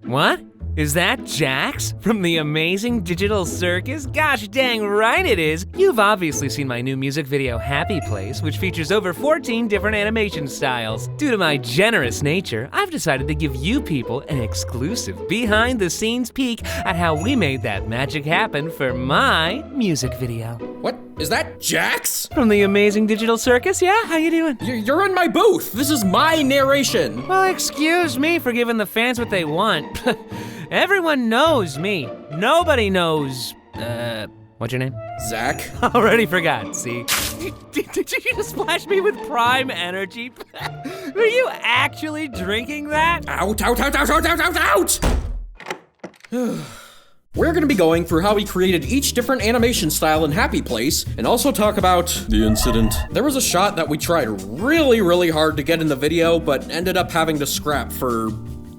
What? Is that Jax from the amazing digital circus? Gosh dang right it is! You've obviously seen my new music video, Happy Place, which features over 14 different animation styles. Due to my generous nature, I've decided to give you people an exclusive behind-the-scenes peek at how we made that magic happen for my music video. What? Is that Jax? From the amazing digital circus, yeah? How you doing? You're in my booth! This is my narration! Well, excuse me for giving the fans what they want. Everyone knows me. Nobody knows, what's your name? Zach. Already forgot, see? Did you just splash me with prime energy? Were you actually drinking that? Out, out, out, out, out, out, out, out! We're gonna be going through how we created each different animation style in Happy Place, and also talk about the incident. There was a shot that we tried really, really hard to get in the video, but ended up having to scrap for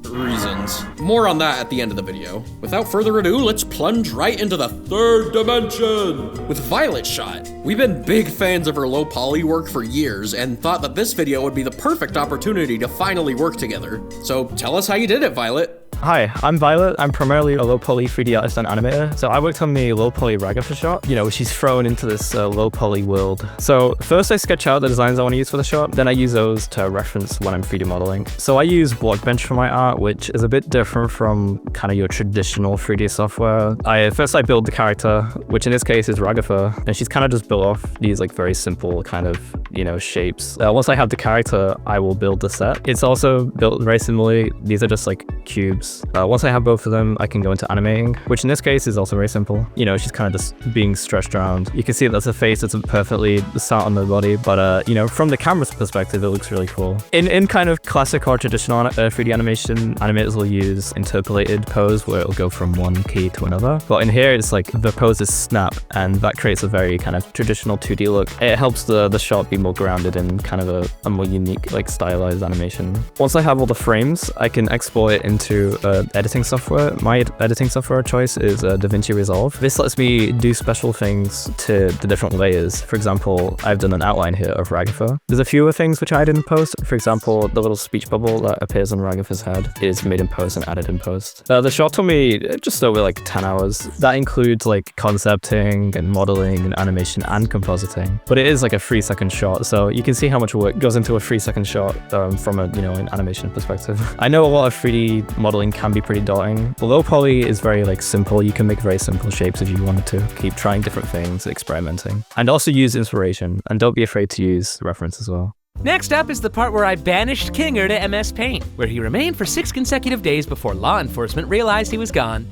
reasons. More on that at the end of the video. Without further ado, let's plunge right into the third dimension with Violet's shot. We've been big fans of her low poly work for years and thought that this video would be the perfect opportunity to finally work together. So tell us how you did it, Violet. Hi, I'm Violet. I'm primarily a low poly 3D artist and animator. So I worked on the low poly Ragapha shot. You know, she's thrown into this low poly world. So first I sketch out the designs I want to use for the shot. Then I use those to reference when I'm 3D modeling. So I use Blockbench for my art, which is a bit different from kind of your traditional 3D software. First I build the character, which in this case is Ragapha, and she's kind of just built off these like very simple kind of, you know, shapes. Once I have the character, I will build the set. It's also built very similarly. These are just like cubes. Once I have both of them, I can go into animating, which in this case is also very simple. You know, she's kind of just being stretched around. You can see that's a face that's perfectly sat on the body, but you know, from the camera's perspective, it looks really cool. In kind of classic or traditional 3D animation, animators will use interpolated pose where it'll go from one key to another. But in here, it's like the pose is snap, and that creates a very kind of traditional 2D look. It helps the shot be more grounded in kind of a more unique, like stylized animation. Once I have all the frames, I can export it into editing software. My editing software choice is DaVinci Resolve. This lets me do special things to the different layers. For example, I've done an outline here of Ragapha. There's a fewer things which I did in post. For example, the little speech bubble that appears on Ragapha's head is made in post and added in post. The shot took me just over like 10 hours. That includes like concepting and modeling and animation and compositing. But it is like a 3-second shot, so you can see how much work goes into a 3-second shot from a, you know, an animation perspective. I know a lot of 3D modeling can be pretty daunting. Low poly is very like simple. You can make very simple shapes if you wanted to. Keep trying different things, experimenting. And also use inspiration, and don't be afraid to use reference as well. Next up is the part where I banished Kinger to MS Paint, where he remained for 6 consecutive days before law enforcement realized he was gone.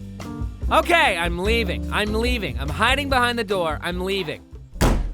Okay, I'm leaving. I'm hiding behind the door. I'm leaving.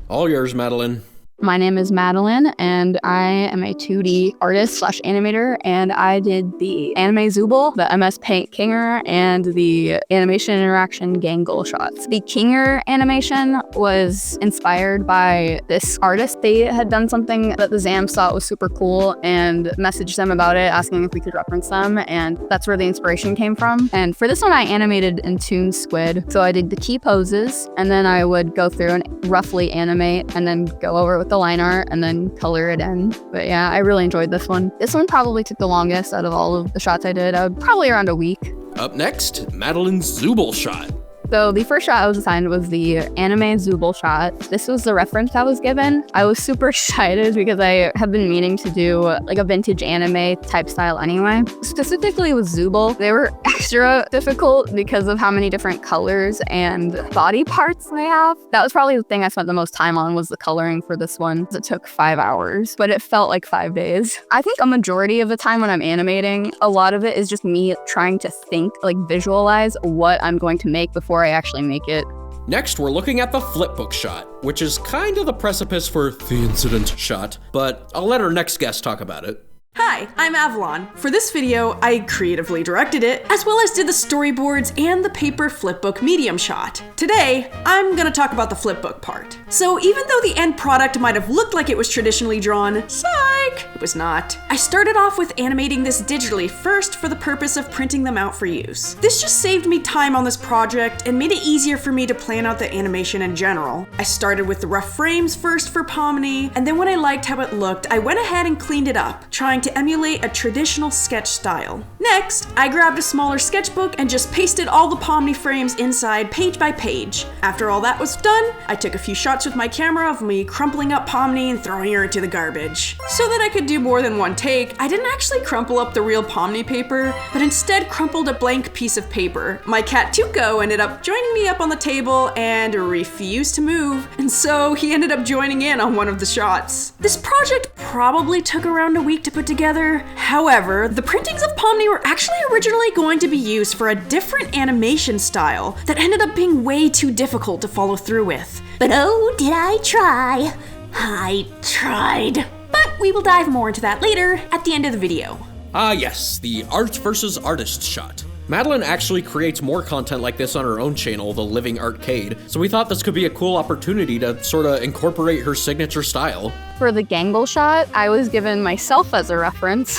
All yours, Madeline. My name is Madeline, and I am a 2D artist / animator, and I did the anime Zooble, the MS Paint Kinger, and the animation interaction Gangle shots. The Kinger animation was inspired by this artist. They had done something that the ZAMs thought was super cool and messaged them about it, asking if we could reference them, and that's where the inspiration came from. And for this one, I animated in Toon Squid. So I did the key poses, and then I would go through and roughly animate, and then go over with the line art and then color it in. But yeah, I really enjoyed this one. This one probably took the longest out of all of the shots I did. Probably around a week. Up next, Madeline's Zooble shot. So the first shot I was assigned was the anime Zooble shot. This was the reference I was given. I was super excited because I have been meaning to do like a vintage anime type style anyway. Specifically with Zooble, they were extra difficult because of how many different colors and body parts they have. That was probably the thing I spent the most time on, was the coloring for this one. It took 5 hours, but it felt like 5 days. I think a majority of the time when I'm animating, a lot of it is just me trying to think, like visualize what I'm going to make before I actually make it. Next, we're looking at the flipbook shot, which is kind of the precipice for the incident shot, but I'll let our next guest talk about it. Hi, I'm Avalon. For this video, I creatively directed it, as well as did the storyboards and the paper flipbook medium shot. Today, I'm gonna talk about the flipbook part. So even though the end product might have looked like it was traditionally drawn, psych, it was not. I started off with animating this digitally first for the purpose of printing them out for use. This just saved me time on this project and made it easier for me to plan out the animation in general. I started with the rough frames first for Pomni, and then when I liked how it looked, I went ahead and cleaned it up, trying designed to emulate a traditional sketch style. Next, I grabbed a smaller sketchbook and just pasted all the Pomni frames inside page by page. After all that was done, I took a few shots with my camera of me crumpling up Pomni and throwing her into the garbage. So that I could do more than one take, I didn't actually crumple up the real Pomni paper, but instead crumpled a blank piece of paper. My cat Tuco ended up joining me up on the table and refused to move, and so he ended up joining in on one of the shots. This project probably took around a week to put together. However, the printings of Pomni were actually originally going to be used for a different animation style that ended up being way too difficult to follow through with. But oh, did I try. I tried. But we will dive more into that later at the end of the video. Ah yes, the art versus artist shot. Madeline actually creates more content like this on her own channel, The Living Arcade, so we thought this could be a cool opportunity to sort of incorporate her signature style. For the gangle shot, I was given myself as a reference,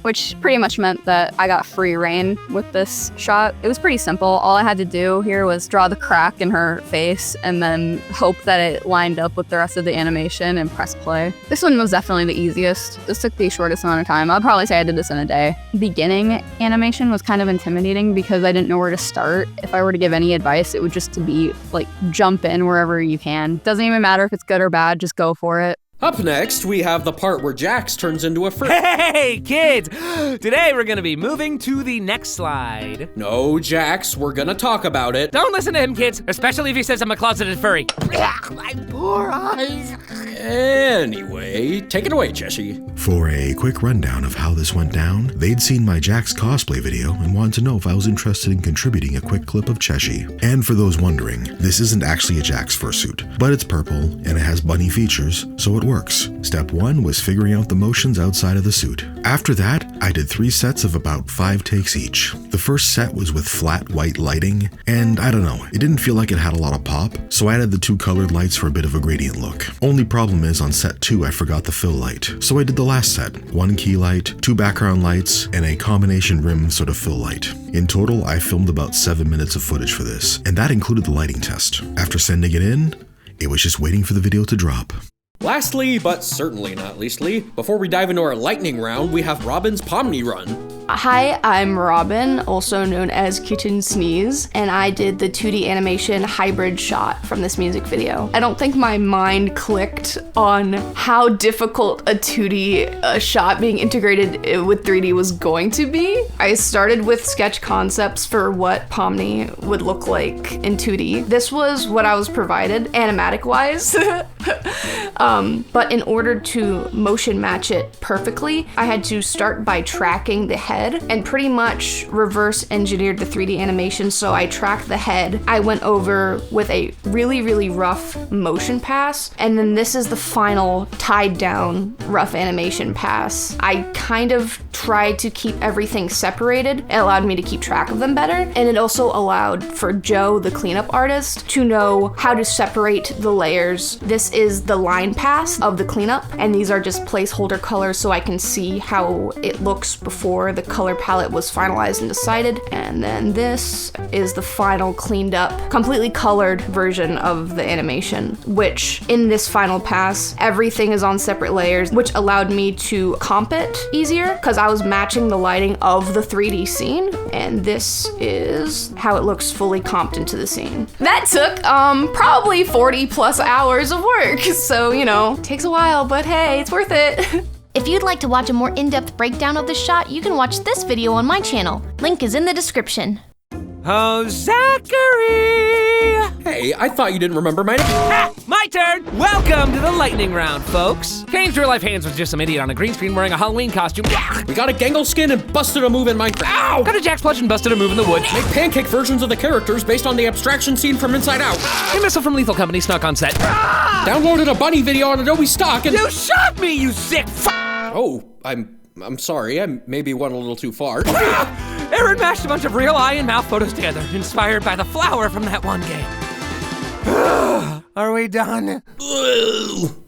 which pretty much meant that I got free reign with this shot. It was pretty simple. All I had to do here was draw the crack in her face and then hope that it lined up with the rest of the animation and press play. This one was definitely the easiest. This took the shortest amount of time. I'd probably say I did this in a day. Beginning animation was kind of intimidating because I didn't know where to start. If I were to give any advice, it would just to be like jump in wherever you can. Doesn't even matter if it's good or bad, just go for it. Up next, we have the part where Jax turns into a furry. Hey, kids! Today we're gonna be moving to the next slide. No, Jax, we're gonna talk about it. Don't listen to him, kids, especially if he says I'm a closeted furry. My poor eyes. Anyway, take it away, Cheshie. For a quick rundown of how this went down, they'd seen my Jax cosplay video and wanted to know if I was interested in contributing a quick clip of Cheshie. And for those wondering, this isn't actually a Jax fursuit, but it's purple and it has bunny features, so it works. Step 1 was figuring out the motions outside of the suit. After that, I did 3 sets of about 5 takes each. The first set was with flat white lighting, and I don't know, it didn't feel like it had a lot of pop, so I added the 2 colored lights for a bit of a gradient look. Only problem is on set 2 I forgot the fill light, so I did the last set, 1 key light, 2 background lights, and a combination rim sort of fill light. In total, I filmed about 7 minutes of footage for this, and that included the lighting test. After sending it in, it was just waiting for the video to drop. Lastly, but certainly not leastly, before we dive into our lightning round, we have Robin's Pomni run. Hi, I'm Robin, also known as KittenSneeze, and I did the 2D animation hybrid shot from this music video. I don't think my mind clicked on how difficult a 2D shot being integrated with 3D was going to be. I started with sketch concepts for what Pomni would look like in 2D. This was what I was provided, animatic-wise. But in order to motion match it perfectly, I had to start by tracking the head and pretty much reverse engineered the 3D animation. So I tracked the head, I went over with a really rough motion pass, and then this is the final tied down rough animation pass. I kind of tried to keep everything separated. It allowed me to keep track of them better, and it also allowed for Joe, the cleanup artist, to know how to separate the layers. This is the line pass of the cleanup, and these are just placeholder colors so I can see how it looks before the color palette was finalized and decided. And then this is the final cleaned up, completely colored version of the animation, which in this final pass, everything is on separate layers, which allowed me to comp it easier because I was matching the lighting of the 3D scene, and this is how it looks fully comped into the scene. That took probably 40 plus hours of work, so you know, takes a while, but hey, it's worth it. If you'd like to watch a more in-depth breakdown of the shot, you can watch this video on my channel. Link is in the description. Oh, Zachary! Hey, I thought you didn't remember my name. Ah, my turn! Welcome to the lightning round, folks. Kane's real life hands was just some idiot on a green screen wearing a Halloween costume. We got a Gangle skin and busted a move in Minecraft. Ow! Got a Jax plush and busted a move in the woods. Make pancake versions of the characters based on the abstraction scene from Inside Out. A missile from Lethal Company snuck on set. Downloaded a bunny video on Adobe Stock and— You shot me, you sick Oh, I'm sorry, I maybe went a little too far. Aaron mashed a bunch of real eye and mouth photos together, inspired by the flower from that one game. Are we done?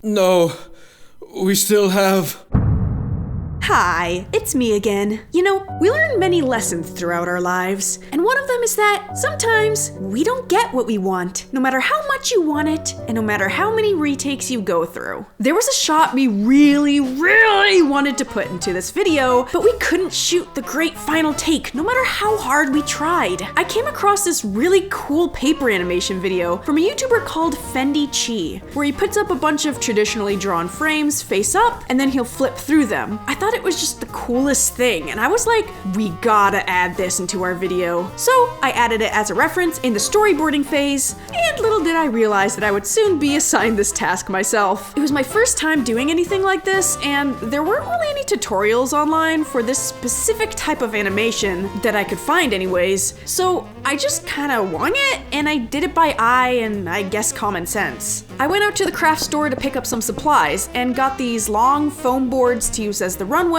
No, we still have... Hi, it's me again. You know, we learn many lessons throughout our lives, and one of them is that sometimes we don't get what we want, no matter how much you want it, and no matter how many retakes you go through. There was a shot we really wanted to put into this video, but we couldn't shoot the great final take, no matter how hard we tried. I came across this really cool paper animation video from a YouTuber called Fendi Chi, where he puts up a bunch of traditionally drawn frames face up, and then he'll flip through them. I thought it was just the coolest thing, and I was like, we gotta add this into our video. So I added it as a reference in the storyboarding phase, and little did I realize that I would soon be assigned this task myself. It was my first time doing anything like this, and there weren't really any tutorials online for this specific type of animation that I could find anyways, so I just kinda wung it, and I did it by eye and I guess common sense. I went out to the craft store to pick up some supplies and got these long foam boards to use as the runway,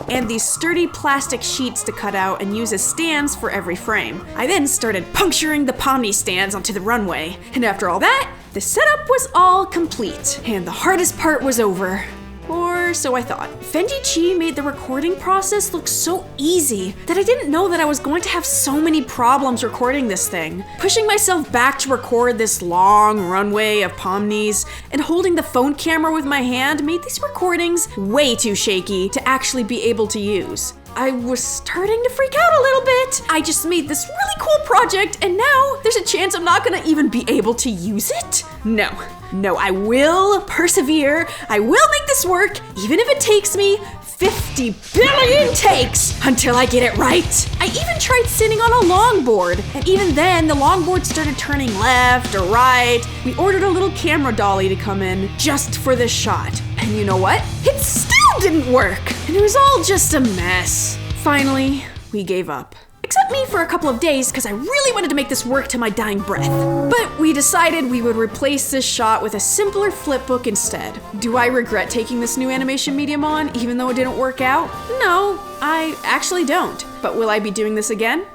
and these sturdy plastic sheets to cut out and use as stands for every frame. I then started puncturing the Pomni stands onto the runway, and after all that, the setup was all complete, and the hardest part was over. Or so I thought. Fendi Chi made the recording process look so easy that I didn't know that I was going to have so many problems recording this thing. Pushing myself back to record this long runway of Pomnis and holding the phone camera with my hand made these recordings way too shaky to actually be able to use. I was starting to freak out a little bit. I just made this really cool project and now there's a chance I'm not gonna even be able to use it? No, I will persevere. I will make this work, even if it takes me 50 billion takes until I get it right. I even tried sitting on a longboard, and even then the longboard started turning left or right. We ordered a little camera dolly to come in just for this shot. And you know what? It still didn't work, and it was all just a mess. Finally, we gave up. Except me for a couple of days because I really wanted to make this work to my dying breath. But we decided we would replace this shot with a simpler flipbook instead. Do I regret taking this new animation medium on even though it didn't work out? No, I actually don't. But will I be doing this again?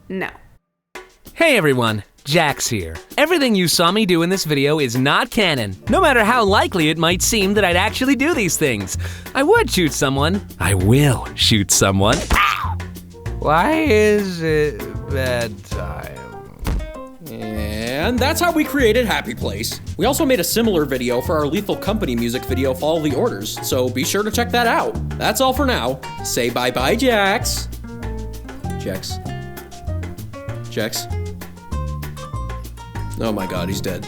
No. Hey everyone, Jax here. Everything you saw me do in this video is not canon, no matter how likely it might seem that I'd actually do these things. I would shoot someone. I will shoot someone. Ow! Why is it bedtime? And that's how we created Happy Place. We also made a similar video for our Lethal Company music video, Follow the Orders, so be sure to check that out. That's all for now. Say bye-bye, Jax. Jax. Oh my god, he's dead.